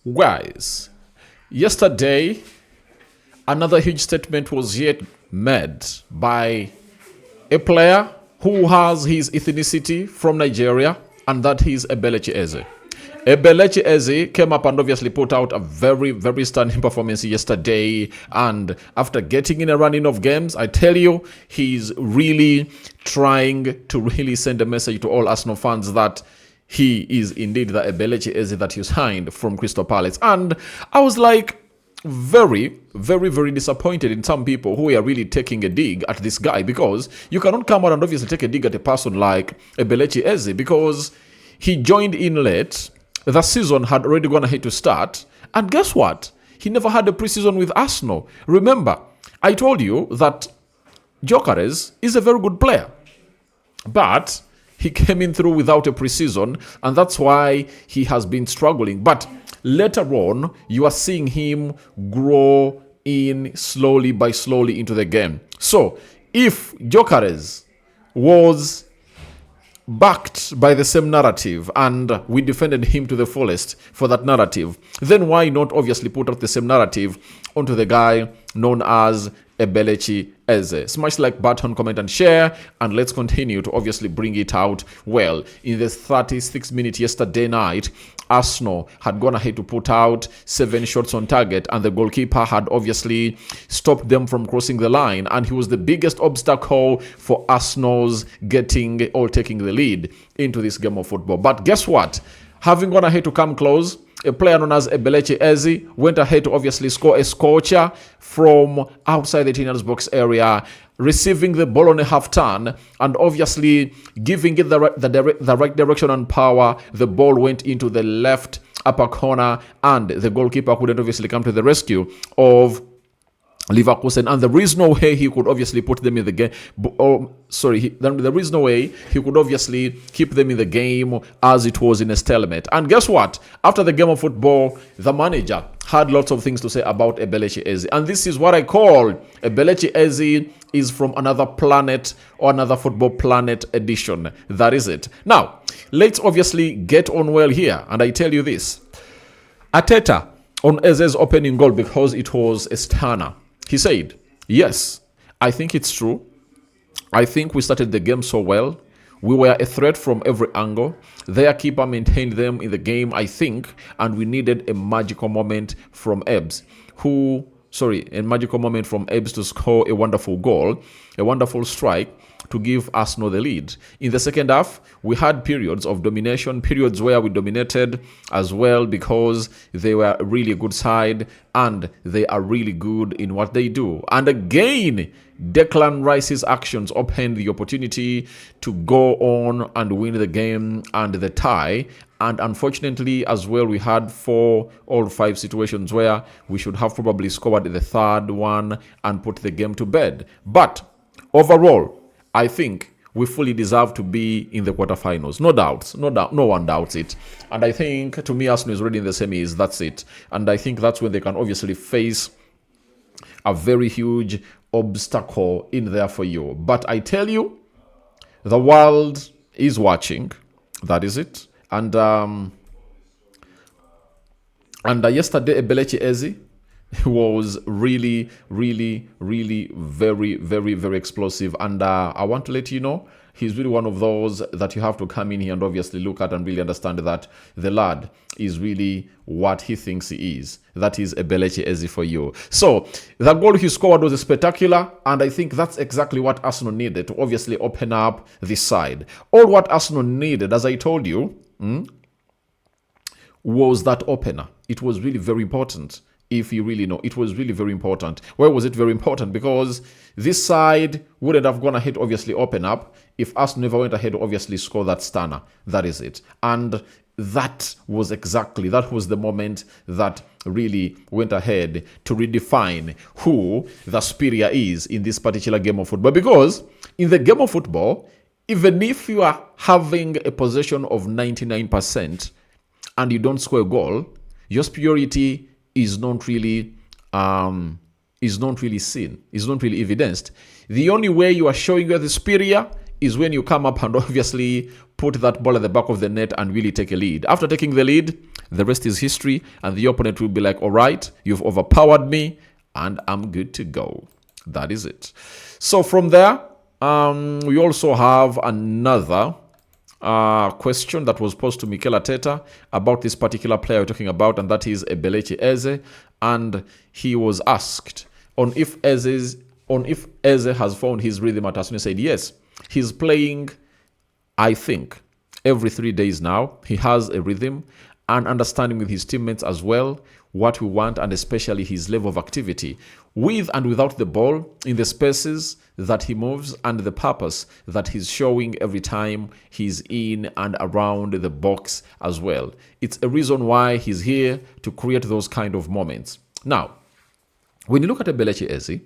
Guys, yesterday, another huge statement was yet made by a player who has his ethnicity from Nigeria, and that is Eberechi Eze. Eberechi Eze came up and obviously put out a very, very stunning performance yesterday. And after getting in a running of games, I tell you, he's really trying to really send a message to all Arsenal fans that he is indeed the Eberechi Eze that you signed from Crystal Palace. And I was like, very, very, very disappointed in some people who are really taking a dig at this guy, because you cannot come out and obviously take a dig at a person like Eberechi Eze because he joined in late. The season had already gone ahead to start. And guess what? He never had a preseason with Arsenal. Remember, I told you that Gyökeres is a very good player. But he came in through without a preseason, and that's why he has been struggling. But later on, you are seeing him grow in slowly by slowly into the game. So, if Gyökeres was backed by the same narrative and we defended him to the fullest for that narrative, then why not obviously put out the same narrative onto the guy known as Eberechi Eze? Smash like button, comment and share, and let's continue to obviously bring it out. Well, in the 36th minute yesterday night, Arsenal had gone ahead to put out 7 shots on target, and the goalkeeper had obviously stopped them from crossing the line, and he was the biggest obstacle for Arsenal's getting or taking the lead into this game of football. But guess what? Having gone ahead to come close, a player known as Eberechi Eze went ahead to obviously score a scorcher from outside the 18 box area, receiving the ball on a half turn and obviously giving it the right direction and power. The ball went into the left upper corner, and the goalkeeper couldn't obviously come to the rescue of Leverkusen, and there is no way he could obviously put them in the game. There is no way he could obviously keep them in the game as it was in a stalemate. And guess what? After the game of football, the manager had lots of things to say about Eberechi Eze, and this is what I call Eberechi Eze is from another planet, or another football planet edition. That is it. Now, let's obviously get on well here, and I tell you this: Arteta on Eze's opening goal, because it was a stunner. He said, yes, I think it's true. I think we started the game so well. We were a threat from every angle. Their keeper maintained them in the game, I think, and we needed a magical moment from Ebbs, to score a wonderful goal, a wonderful strike to give Arsenal the lead. In the second half, we had periods of domination, periods where we dominated as well, because they were a really good side and they are really good in what they do. And again, Declan Rice's actions opened the opportunity to go on and win the game and the tie. And unfortunately, as well, we had 4 or 5 situations where we should have probably scored the third one and put the game to bed. But overall, I think we fully deserve to be in the quarterfinals. No doubts. No one doubts it. And I think, to me, Arsenal is already in the semis. That's it. And I think that's when they can obviously face a very huge obstacle in there for you. But I tell you, the world is watching. That is it. And yesterday, Eberechi Eze was really, really, really very, very, very explosive. And I want to let you know, he's really one of those that you have to come in here and obviously look at and really understand that the lad is really what he thinks he is. That is Eberechi Eze for you. So the goal he scored was spectacular, and I think that's exactly what Arsenal needed to obviously open up this side. All what Arsenal needed, as I told you, was that opener. It was really very important. If you really know, it was really very important. Why was it very important? Because this side wouldn't have gone ahead to obviously open up if Arsenal never went ahead to obviously score that stunner. That is it. And that was the moment that really went ahead to redefine who the superior is in this particular game of football. Because in the game of football, even if you are having a possession of 99% and you don't score a goal, your superiority is not really seen, is not really evidenced. The only way you are showing you are the superior is when you come up and obviously put that ball at the back of the net and really take a lead. After taking the lead, the rest is history, and the opponent will be like, all right, you've overpowered me, and I'm good to go. That is it. So from there, we also have another question that was posed to Mikel Arteta about this particular player we're talking about, and that is Eberechi Eze. And he was asked on if Eze has found his rhythm at Arsenal. He said yes. He's playing, I think, every 3 days now. He has a rhythm and understanding with his teammates as well, what we want, and especially his level of activity with and without the ball, in the spaces that he moves, and the purpose that he's showing every time he's in and around the box as well. It's a reason why he's here, to create those kind of moments. Now, when you look at Eberechi Eze,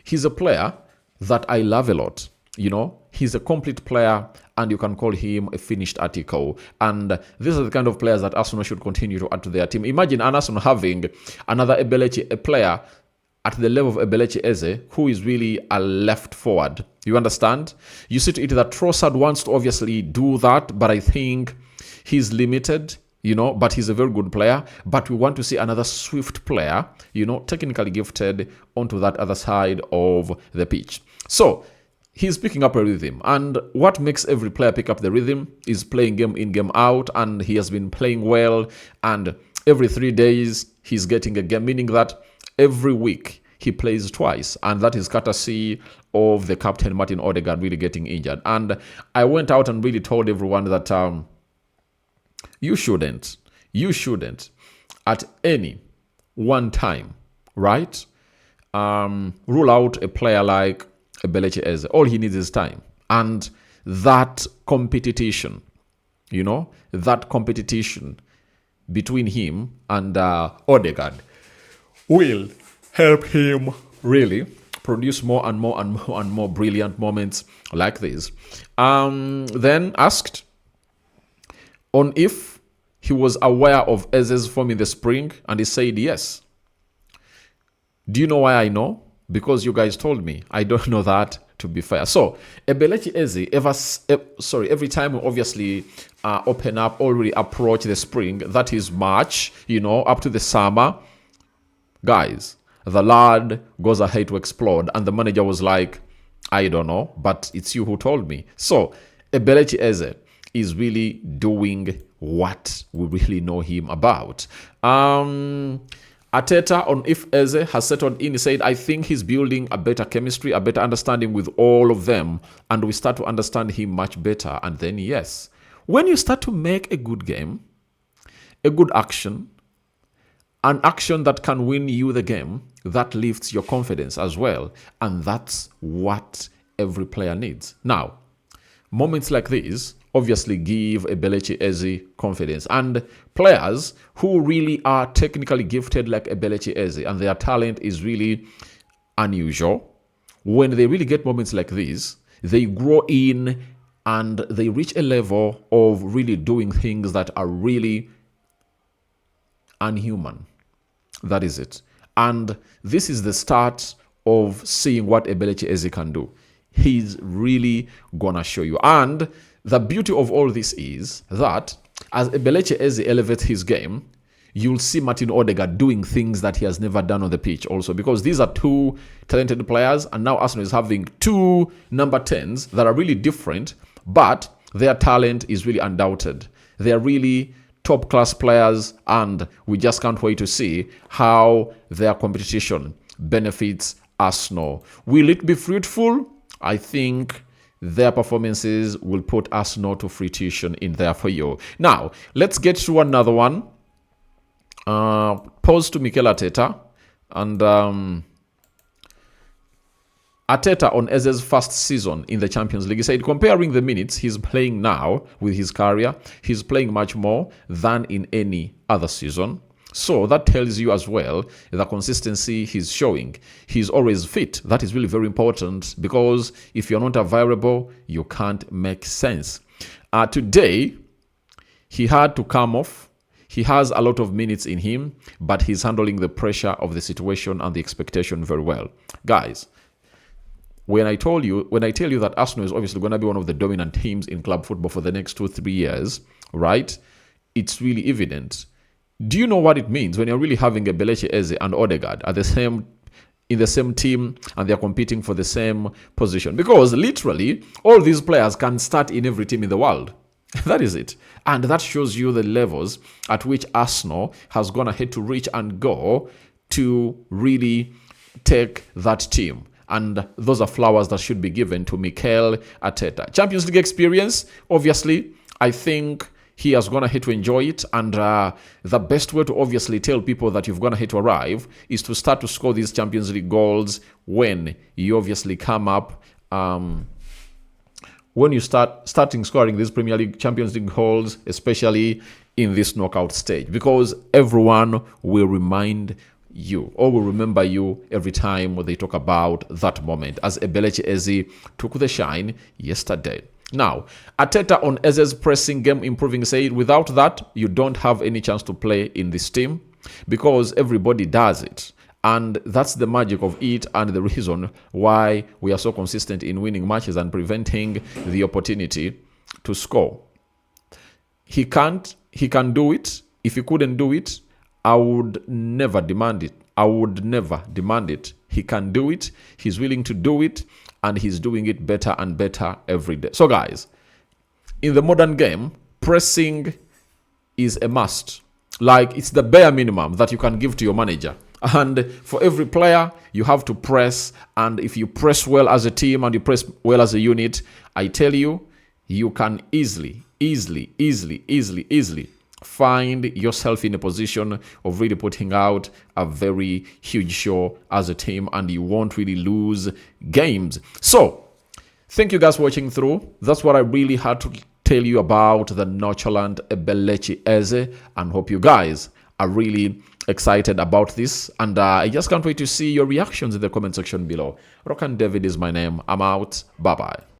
he's a player that I love a lot. You know, he's a complete player, and you can call him a finished article. And these are the kind of players that Arsenal should continue to add to their team. Imagine Arsenal having another Eberechi, a player at the level of Eberechi Eze, who is really a left forward. You understand? You see to it that Trossard wants to obviously do that, but I think he's limited, you know, but he's a very good player. But we want to see another swift player, you know, technically gifted, onto that other side of the pitch. So he's picking up a rhythm, and what makes every player pick up the rhythm is playing game in, game out, and he has been playing well, and every 3 days he's getting a game, meaning that every week he plays twice, and that is courtesy of the captain Martin Odegaard really getting injured. And I went out and really told everyone that you shouldn't at any one time, right, rule out a player like Eberechi Eze. All he needs is time, and that competition, you know, that competition between him and Odegaard will help him really produce more and more and more and more brilliant moments like this. Then asked on if he was aware of Ezes Form in the spring, and he said yes. Do you know why I know? Because you guys told me. I don't know that, to be fair. So Eberechi Eze, every time we obviously open up, already approach the spring, that is March, you know, up to the summer, guys, the lad goes ahead to explode, and the manager was like, I don't know, but it's you who told me. So Eberechi Eze is really doing what we really know him about. Arteta on if Eze has settled in, he said, I think he's building a better chemistry, a better understanding with all of them, and we start to understand him much better. And then yes, when you start to make a good game, a good action, an action that can win you the game, that lifts your confidence as well. And that's what every player needs. Now, moments like these obviously give Eberechi Eze confidence. And players who really are technically gifted like Eberechi Eze, and their talent is really unusual, when they really get moments like these, they grow in and they reach a level of really doing things that are really unhuman. That is it. And this is the start of seeing what Eberechi Eze can do. He's really gonna show you. And the beauty of all this is that as Eberechi Eze elevates his game, you'll see Martin Odegaard doing things that he has never done on the pitch also, because these are two talented players, and now Arsenal is having two number 10s that are really different, but their talent is really undoubted. They are really top-class players, and we just can't wait to see how their competition benefits Arsenal. Will it be fruitful? I think their performances will put Arsenal to fruition in there for you. Now, let's get to another one. Pose to Mikel Arteta. And Arteta on Eze's first season in the Champions League, he said, comparing the minutes he's playing now with his career, he's playing much more than in any other season. So that tells you as well the consistency he's showing. He's always fit. That is really very important, because if you're not available, you can't make sense. Today, he had to come off. He has a lot of minutes in him, but he's handling the pressure of the situation and the expectation very well. Guys, when I tell you that Arsenal is obviously going to be one of the dominant teams in club football for the next 2-3 years, right? It's really evident. Do you know what it means when you're really having Eberechi, Eze, and Odegaard at in the same team and they're competing for the same position? Because literally all these players can start in every team in the world. That is it. And that shows you the levels at which Arsenal has gone ahead to reach and go to really take that team. And those are flowers that should be given to Mikel Arteta. Champions League experience, obviously, I think he has gone ahead to enjoy it. And the best way to obviously tell people that you've gone ahead to arrive is to start to score these Champions League goals when you obviously come up, when you starting scoring these Premier League, Champions League goals, especially in this knockout stage. Because everyone will remind you or will remember you every time they talk about that moment, as Eberechi Eze took the shine yesterday. Now, Arteta on Eze's pressing game improving said, without that, you don't have any chance to play in this team because everybody does it. And that's the magic of it and the reason why we are so consistent in winning matches and preventing the opportunity to score. He can do it. If he couldn't do it, I would never demand it. He can do it. He's willing to do it. And he's doing it better and better every day. So guys, in the modern game, pressing is a must. Like, it's the bare minimum that you can give to your manager. And for every player, you have to press. And if you press well as a team and you press well as a unit, I tell you, you can easily find yourself in a position of really putting out a very huge show as a team, and you won't really lose games. So, thank you guys for watching through. That's what I really had to tell you about the nonchalant Eberechi Eze, and hope you guys are really excited about this. And I just can't wait to see your reactions in the comment section below. Rokani David is my name. I'm out. Bye-bye.